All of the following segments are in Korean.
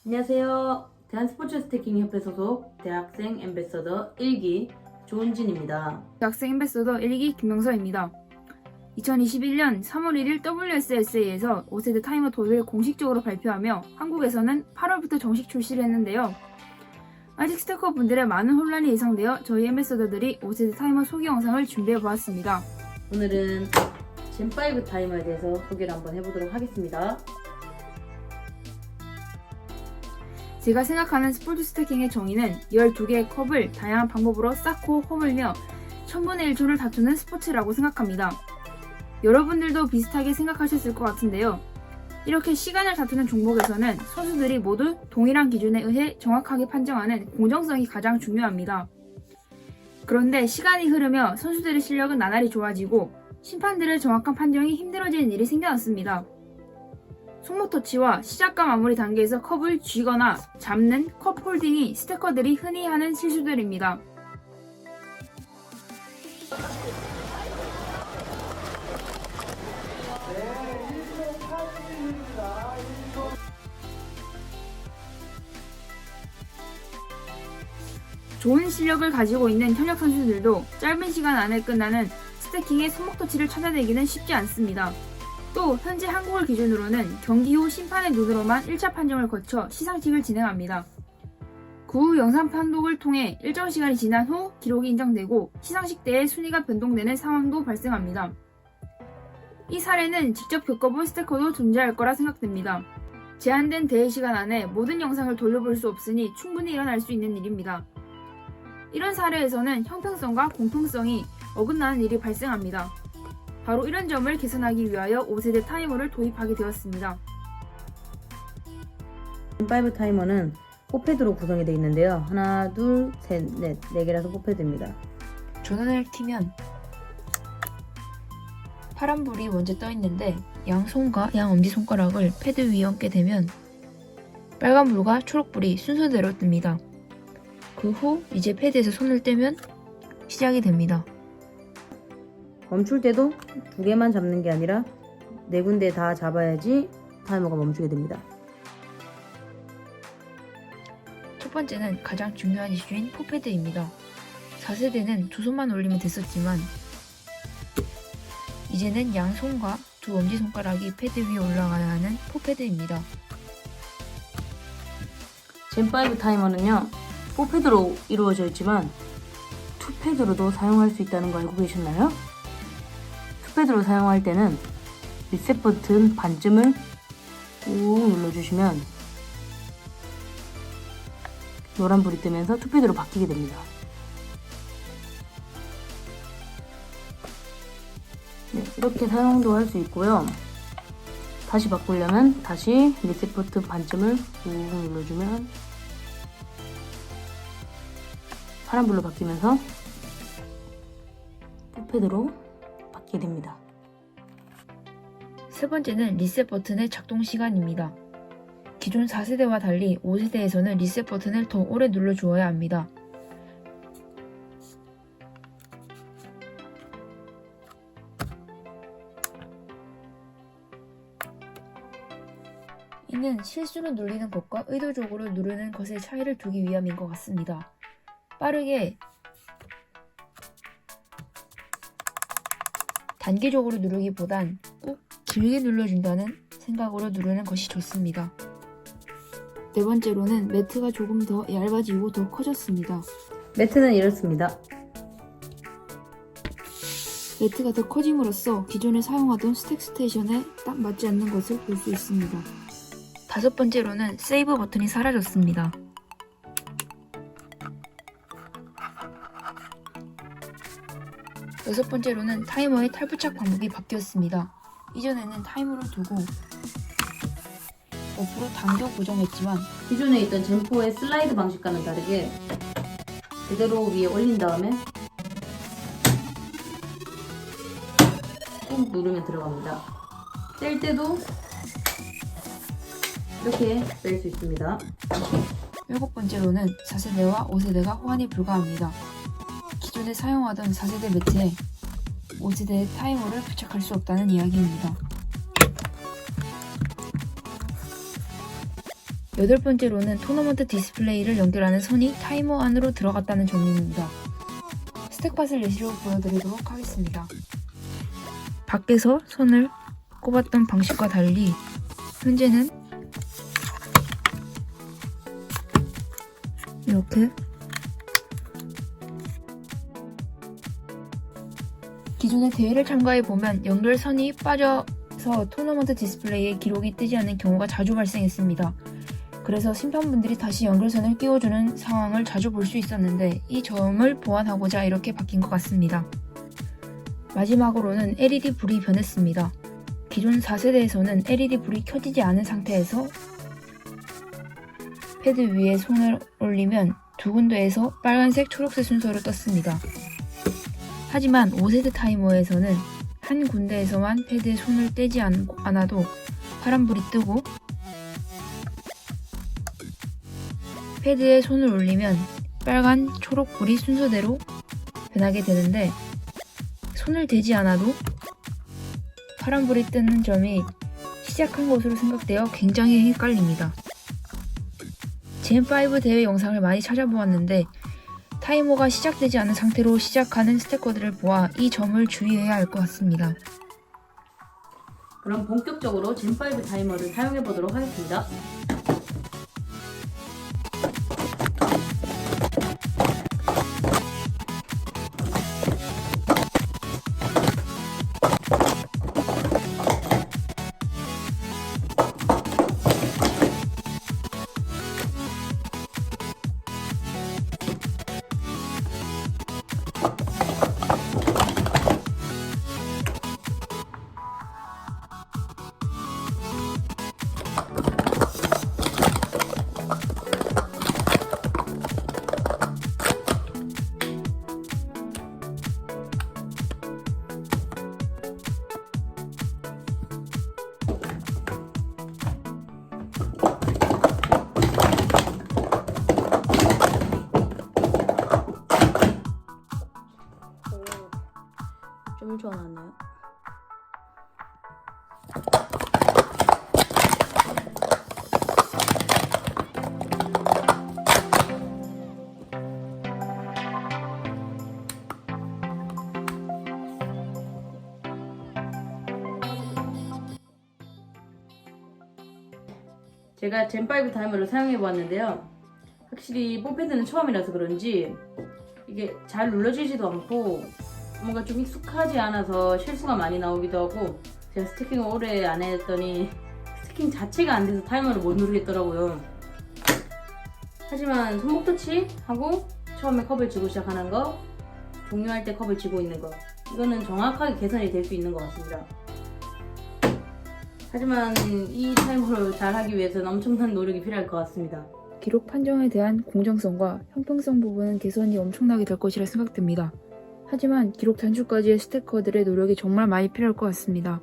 안녕하세요. 대한스포츠스태킹협회 소속 대학생 앰베서더 1기 조은진입니다. 대학생 앰베서더 1기 김명서입니다. 2021년 3월 1일 WSSA에서 5세대 타이머 도를 공식적으로 발표하며 한국에서는 8월부터 정식 출시를 했는데요. 아직 스태커 분들의 많은 혼란이 예상되어 저희 앰베서더들이 5세대 타이머 소개 영상을 준비해보았습니다. 오늘은 젠5 타이머에 대해서 소개를 한번 해보도록 하겠습니다. 제가 생각하는 스포츠 스태킹의 정의는 12개의 컵을 다양한 방법으로 쌓고 허물며 1000분의 1초를 다투는 스포츠라고 생각합니다. 여러분들도 비슷하게 생각하셨을 것 같은데요. 이렇게 시간을 다투는 종목에서는 선수들이 모두 동일한 기준에 의해 정확하게 판정하는 공정성이 가장 중요합니다. 그런데 시간이 흐르며 선수들의 실력은 나날이 좋아지고 심판들의 정확한 판정이 힘들어지는 일이 생겨났습니다. 손목터치와 시작과 마무리 단계에서 컵을 쥐거나 잡는 컵 홀딩이 스태커들이 흔히 하는 실수들입니다. 좋은 실력을 가지고 있는 현역 선수들도 짧은 시간 안에 끝나는 스태킹의 손목터치를 찾아내기는 쉽지 않습니다. 또 현재 한국을 기준으로는 경기 후 심판의 눈으로만 1차 판정을 거쳐 시상식을 진행합니다. 그 후 영상 판독을 통해 일정 시간이 지난 후 기록이 인정되고 시상식 때의 순위가 변동되는 상황도 발생합니다. 이 사례는 직접 겪어본 스태커도 존재할 거라 생각됩니다. 제한된 대회 시간 안에 모든 영상을 돌려볼 수 없으니 충분히 일어날 수 있는 일입니다. 이런 사례에서는 형평성과 공평성이 어긋나는 일이 발생합니다. 바로 이런 점을 개선하기 위하여 5세대 타이머를 도입하게 되었습니다. 젠5 타이머는 포패드로 구성이 되어 있는데요. 하나, 둘, 셋, 넷, 4개라서 포패드입니다. 전원을 켜면 파란불이 먼저 떠 있는데 양손과 양 엄지손가락을 패드 위에 얹게 되면 빨간불과 초록불이 순서대로 뜹니다. 그 후 이제 패드에서 손을 떼면 시작이 됩니다. 멈출 때도 2개만 잡는 게 아니라 4군데 다 잡아야지 타이머가 멈추게 됩니다. 첫 번째는 가장 중요한 이슈인 포패드입니다. 4세대는 두 손만 올리면 됐었지만 이제는 양손과 두 엄지손가락이 패드 위에 올라가야 하는 포패드입니다. 젠5 타이머는요, 포패드로 이루어져 있지만 투패드로도 사용할 수 있다는 거 알고 계셨나요? 투패드로 사용할 때는 리셋 버튼 반쯤을 꾹 눌러주시면 노란불이 뜨면서 투패드로 바뀌게 됩니다. 네, 이렇게 사용도 할 수 있고요. 다시 바꾸려면 다시 리셋 버튼 반쯤을 꾹 눌러주면 파란불로 바뀌면서 투패드로 바뀌게 됩니다. 세 번째는 리셋 버튼의 작동 시간입니다. 기존 4세대와 달리 5세대에서는 리셋 버튼을 더 오래 눌러주어야 합니다. 이는 실수로 눌리는 것과 의도적으로 누르는 것의 차이를 두기 위함인 것 같습니다. 빠르게 단계적으로 누르기보단 꼭 길게 눌러준다는 생각으로 누르는 것이 좋습니다. 네 번째로는 매트가 조금 더 얇아지고 더 커졌습니다. 매트는 이렇습니다. 매트가 더 커짐으로써 기존에 사용하던 스택 스테이션에 딱 맞지 않는 것을 볼 수 있습니다. 다섯 번째로는 세이브 버튼이 사라졌습니다. 여섯 번째로는 타이머의 탈부착 방법이 바뀌었습니다. 이전에는 타이머를 두고 옆으로 당겨 고정했지만 기존에 있던 젠4의 슬라이드 방식과는 다르게 그대로 위에 올린 다음에 꾹 누르면 들어갑니다. 뗄 때도 이렇게 뺄 수 있습니다. 일곱 번째로는 4세대와 5세대가 호환이 불가합니다. 기존에 사용하던 4세대 매트에 5세대의 타이머를 부착할 수 없다는 이야기입니다. 8번째로는 토너먼트 디스플레이를 연결하는 선이 타이머 안으로 들어갔다는 점입니다. 스택팟을 예시로 보여드리도록 하겠습니다. 밖에서 선을 꼽았던 방식과 달리 현재는 이렇게 기존의 대회를 참가해보면 연결선이 빠져서 토너먼트 디스플레이에 기록이 뜨지 않는 경우가 자주 발생했습니다. 그래서 심판분들이 다시 연결선을 끼워주는 상황을 자주 볼 수 있었는데 이 점을 보완하고자 이렇게 바뀐 것 같습니다. 마지막으로는 LED 불이 변했습니다. 기존 4세대에서는 LED 불이 켜지지 않은 상태에서 패드 위에 손을 올리면 두 군데에서 빨간색, 초록색 순서로 떴습니다. 하지만 5세대 타이머에서는 한 군데에서만 패드에 손을 떼지 않아도 파란불이 뜨고 패드에 손을 올리면 빨간, 초록불이 순서대로 변하게 되는데 손을 대지 않아도 파란불이 뜨는 점이 시작한 것으로 생각되어 굉장히 헷갈립니다. 젠5 대회 영상을 많이 찾아보았는데 타이머가 시작되지 않은 상태로 시작하는 스태커들을 보아 이 점을 주의해야 할 것 같습니다. 그럼 본격적으로 젠5 타이머를 사용해 보도록 하겠습니다. 점을 좋아하나요? 제가 젠5 타이머를 사용해 보았는데요. 확실히 뽀패드는 처음이라서 그런지 이게 잘 눌러지지도 않고 뭔가 좀 익숙하지 않아서 실수가 많이 나오기도 하고, 제가 스태킹을 오래 안 했더니 스태킹 자체가 안 돼서 타이머를 못 누르겠더라고요. 하지만 손목 터치하고 처음에 컵을 쥐고 시작하는 거, 종료할 때 컵을 쥐고 있는 거, 이거는 정확하게 개선이 될 수 있는 것 같습니다. 하지만 이 타이머를 잘 하기 위해서는 엄청난 노력이 필요할 것 같습니다. 기록 판정에 대한 공정성과 형평성 부분은 개선이 엄청나게 될 것이라 생각됩니다. 하지만 기록 단축까지의 스태커들의 노력이 정말 많이 필요할 것 같습니다.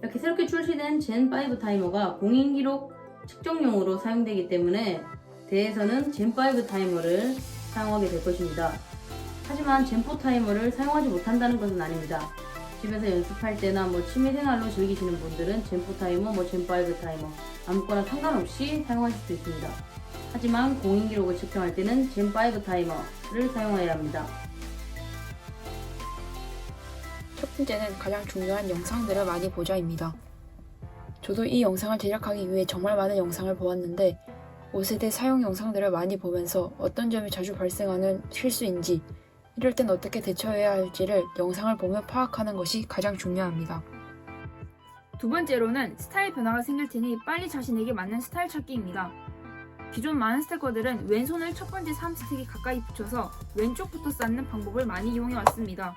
이렇게 새롭게 출시된 젠5 타이머가 공인 기록 측정용으로 사용되기 때문에 대회에서는 젠5 타이머를 사용하게 될 것입니다. 하지만 젠4 타이머를 사용하지 못한다는 것은 아닙니다. 집에서 연습할 때나 취미생활로 즐기시는 분들은 젠4 타이머, 젠5 타이머 아무거나 상관없이 사용하실 수 있습니다. 하지만 공인 기록을 측정할 때는 젠5 타이머를 사용해야 합니다. 첫 번째는 가장 중요한 영상들을 많이 보자입니다. 저도 이 영상을 제작하기 위해 정말 많은 영상을 보았는데 5세대 사용 영상들을 많이 보면서 어떤 점이 자주 발생하는 실수인지, 이럴 땐 어떻게 대처해야 할지를 영상을 보며 파악하는 것이 가장 중요합니다. 두 번째로는 스타일 변화가 생길 테니 빨리 자신에게 맞는 스타일 찾기입니다. 기존 많은 스태커들은 왼손을 첫 번째 3스택에 가까이 붙여서 왼쪽부터 쌓는 방법을 많이 이용해 왔습니다.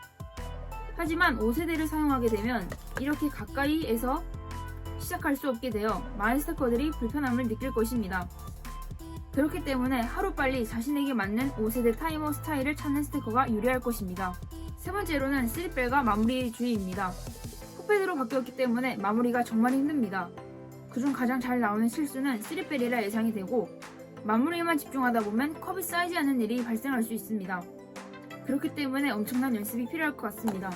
하지만 5세대를 사용하게 되면 이렇게 가까이에서 시작할 수 없게 되어 많은 스태커들이 불편함을 느낄 것입니다. 그렇기 때문에 하루빨리 자신에게 맞는 5세대 타이머 스타일을 찾는 스태커가 유리할 것입니다. 세 번째로는 슬립벨과 마무리 주의입니다. 풋패드로 바뀌었기 때문에 마무리가 정말 힘듭니다. 그중 가장 잘 나오는 실수는 슬립벨이라 예상이 되고, 마무리에만 집중하다 보면 컵이 쌓이지 않는 일이 발생할 수 있습니다. 그렇기 때문에 엄청난 연습이 필요할 것 같습니다.